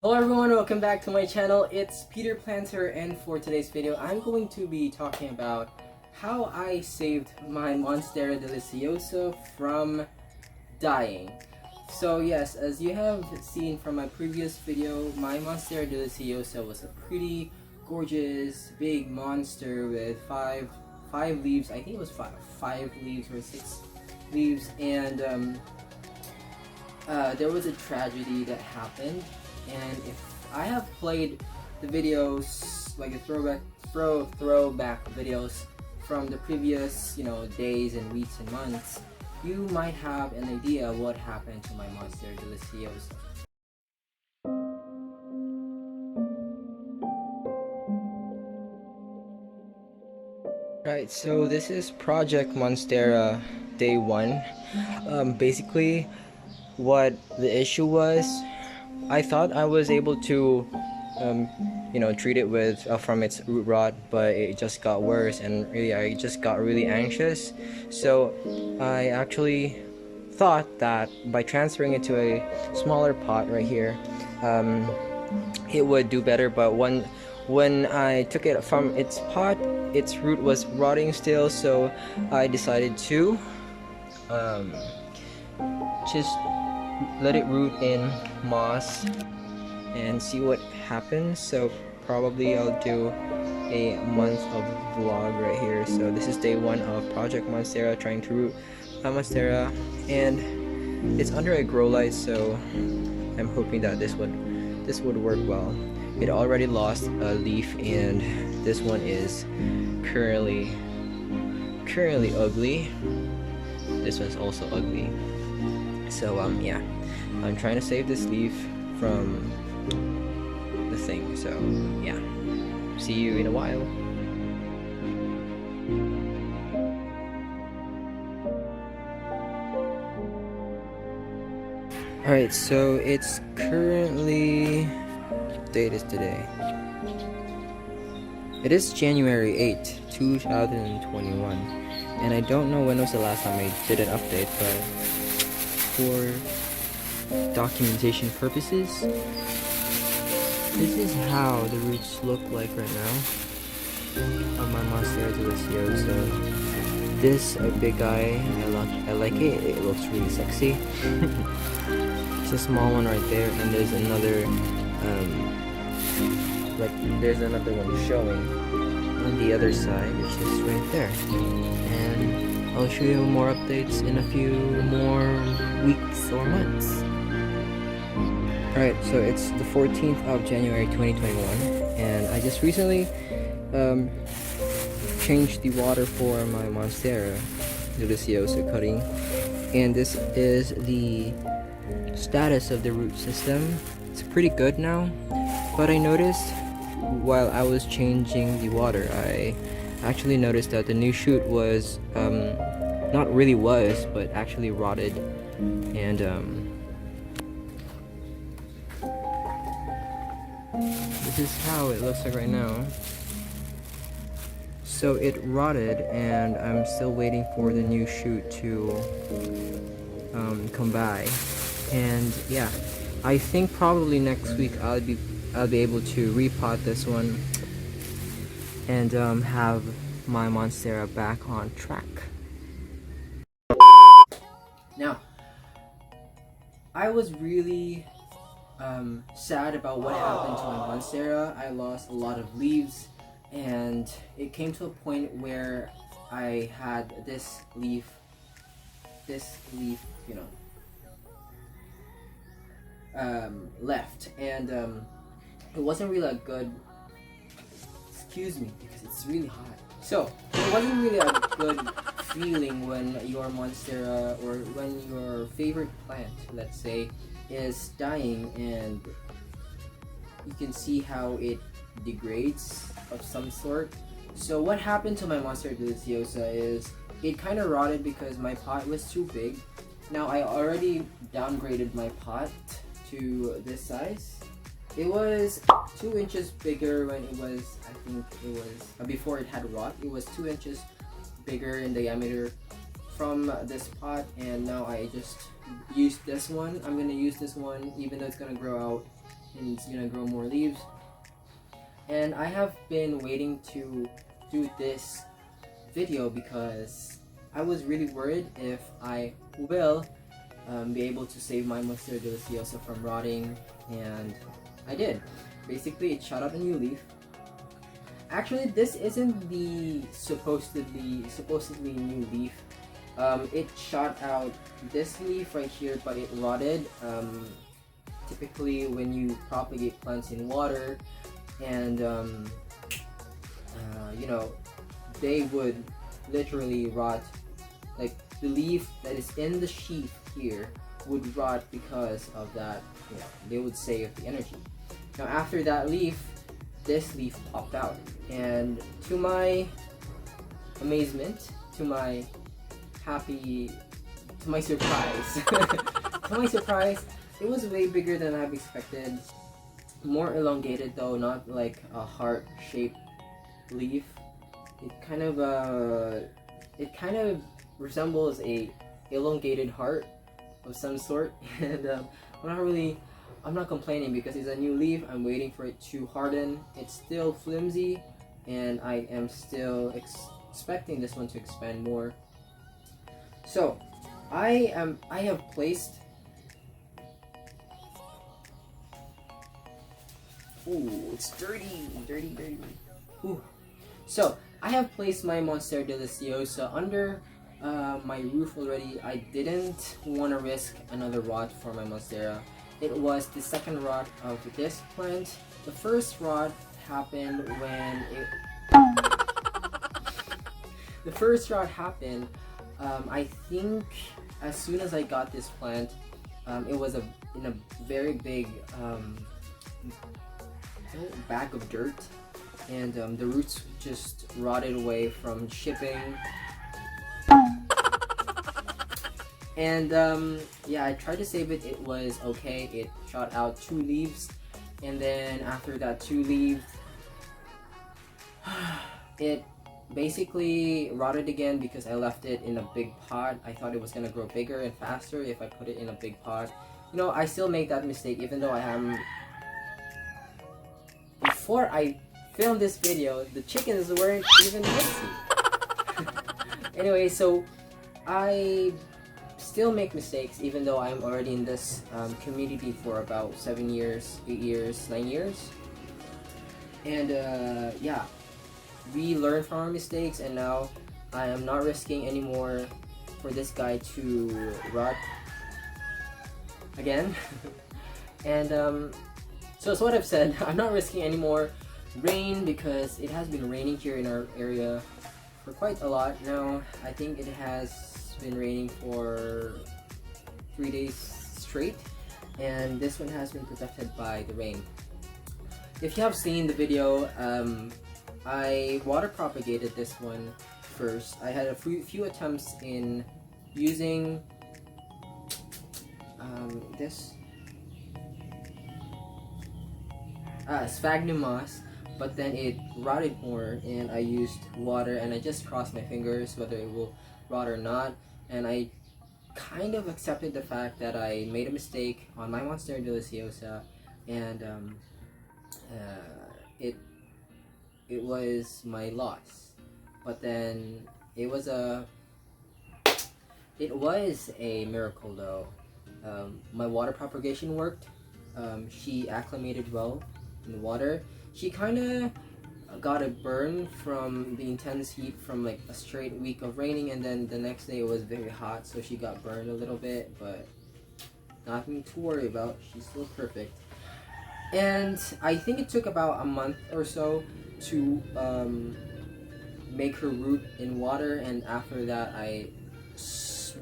Hello everyone, welcome back to my channel. It's Peter Planter, and for today's video I'm going to be talking about how I saved my Monstera Deliciosa from dying. So yes, as you have seen from my previous video, my Monstera Deliciosa was a pretty gorgeous big monster with five leaves. I think it was five leaves or six leaves, and there was a tragedy that happened. And if I have played the videos, like the throwback videos from the previous, days and weeks and months, you might have an idea what happened to my Monstera Deliciosa. Right, so this is Project Monstera Day 1. Basically, what the issue was, I thought I was able to, treat it with from its root rot, but it just got worse, and really I just got really anxious. So I actually thought that by transferring it to a smaller pot right here, it would do better. But when I took it from its pot, its root was rotting still, so I decided to just let it root in moss and see what happens. So probably I'll do a month of vlog right here. So this is day 1 of Project Monstera, trying to root Monstera, and it's under a grow light, so I'm hoping that this would work well. It already lost a leaf, and this one is currently ugly. This one's also ugly. So yeah, I'm trying to save this leaf from the thing. So yeah, see you in a while. Alright, so it's currently, what date is today? It is January 8th, 2021, and I don't know when was the last time I did an update, but for documentation purposes, this is how the roots look like right now of my Monstera Deliciosa. This big guy, I like it. It looks really sexy. It's a small one right there, and there's another there's another one showing on the other side, which is right there. And I'll show you more updates in a few more weeks or months. Alright, so it's the 14th of January 2021, and I just recently changed the water for my Monstera Deliciosa cutting, and this is the status of the root system. It's pretty good now, but I noticed while I was changing the water, I actually noticed that the new shoot was not really was, but actually rotted, and this is how it looks like right now. So it rotted, and I'm still waiting for the new shoot to come by. And yeah, I think probably next week I'll be able to repot this one and have my Monstera back on track. Now, I was really sad about what happened to my Monstera. I lost a lot of leaves, and it came to a point where I had this leaf, left, and it wasn't really a good, excuse me because it's really hot. So it wasn't really a good feeling when your Monstera, or when your favorite plant, let's say, is dying, and you can see how it degrades of some sort. So what happened to my Monstera Deliciosa is it kind of rotted because my pot was too big. Now I already downgraded my pot to this size. It was 2 inches bigger when it was, I think it was before it had rot. It was 2 inches bigger in diameter from this pot, and now I just used this one. I'm gonna use this one even though it's gonna grow out and it's gonna grow more leaves. And I have been waiting to do this video because I was really worried if I will be able to save my Monstera Deliciosa from rotting, and I did. Basically, it shot out a new leaf. Actually, this isn't the supposedly new leaf. It shot out this leaf right here, but it rotted. Typically, when you propagate plants in water, and you know, they would literally rot. Like the leaf that is in the sheath here would rot because of that. You know, they would save the energy. Now, after that leaf, this leaf popped out, and to my amazement, to my surprise, to my surprise, it was way bigger than I've expected. More elongated though, not like a heart-shaped leaf. It kind of resembles a elongated heart of some sort, and I'm not complaining because it's a new leaf. I'm waiting for it to harden. It's still flimsy, and I am still expecting this one to expand more. So I have placed. Ooh, it's dirty. Ooh. So I have placed my Monstera Deliciosa under my roof already. I didn't want to risk another rot for my Monstera. It was the second rot of this plant. The first rot happened when I think as soon as I got this plant, it was in a very big bag of dirt, and the roots just rotted away from shipping. And yeah, I tried to save it. It was okay. It shot out 2 leaves, and then after that 2 leaves, it basically rotted again because I left it in a big pot. I thought it was gonna grow bigger and faster if I put it in a big pot. You know, I still make that mistake even though I haven't. Before I filmed this video, the chickens weren't even messy. Anyway, so I still make mistakes even though I'm already in this community for about 7 years, 8 years, 9 years. And yeah, we learn from our mistakes, and now I am not risking anymore for this guy to rot again. And so as what I've said, I'm not risking any more rain because it has been raining here in our area for quite a lot now. I think it has been raining for 3 days straight, and this one has been protected by the rain. If you have seen the video, I water propagated this one first. I had a few attempts in using this sphagnum moss, but then it rotted more, and I used water, and I just crossed my fingers whether it will rot or not. And I kind of accepted the fact that I made a mistake on my Monstera Deliciosa, and it was my loss. But then it was a miracle though. My water propagation worked. She acclimated well in the water. She kind of got a burn from the intense heat from like a straight week of raining, and then the next day it was very hot, so she got burned a little bit, but nothing to worry about. She's still perfect. And I think it took about a month or so to make her root in water, and after that I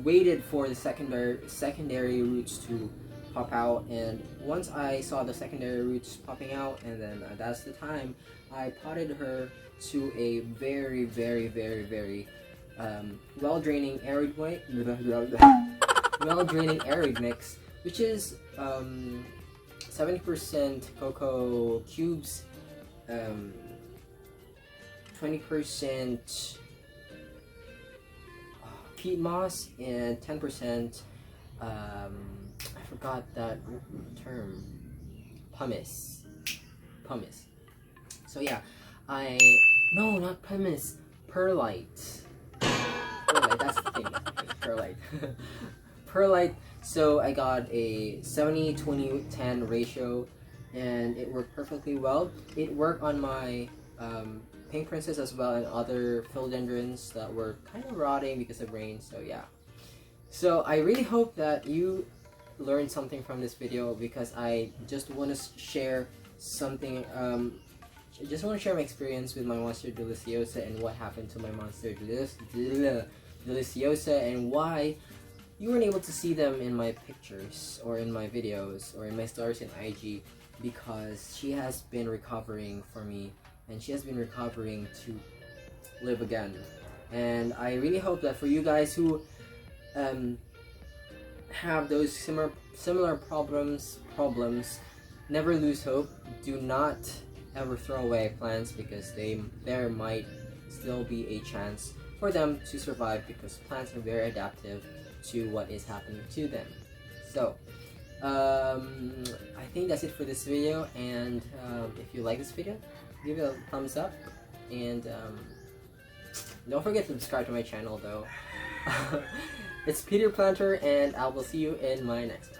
waited for the secondary roots to pop out, and once I saw the secondary roots popping out, and then that's the time I potted her to a very well draining arid mix, which is 70% cocoa cubes, 20% peat moss, and 10% I forgot that term, pumice. So yeah, no, not pumice, perlite. Perlite, that's the thing. Perlite. Perlite. So I got a 70-20-10 ratio, and it worked perfectly well. It worked on my pink princess as well, and other philodendrons that were kind of rotting because of rain. So yeah. So I really hope that you learned something from this video, because I just want to share something. I just want to share my experience with my Monstera Deliciosa and what happened to my Monstera Deliciosa, and why you weren't able to see them in my pictures or in my videos or in my stories in IG, because she has been recovering for me, and she has been recovering to live again. And I really hope that for you guys who have those similar problems, never lose hope. Do not ever throw away plants, because there might still be a chance for them to survive, because plants are very adaptive to what is happening to them. So I think that's it for this video, and if you like this video, give it a thumbs up, and don't forget to subscribe to my channel though. It's Peter Planter, and I will see you in my next one.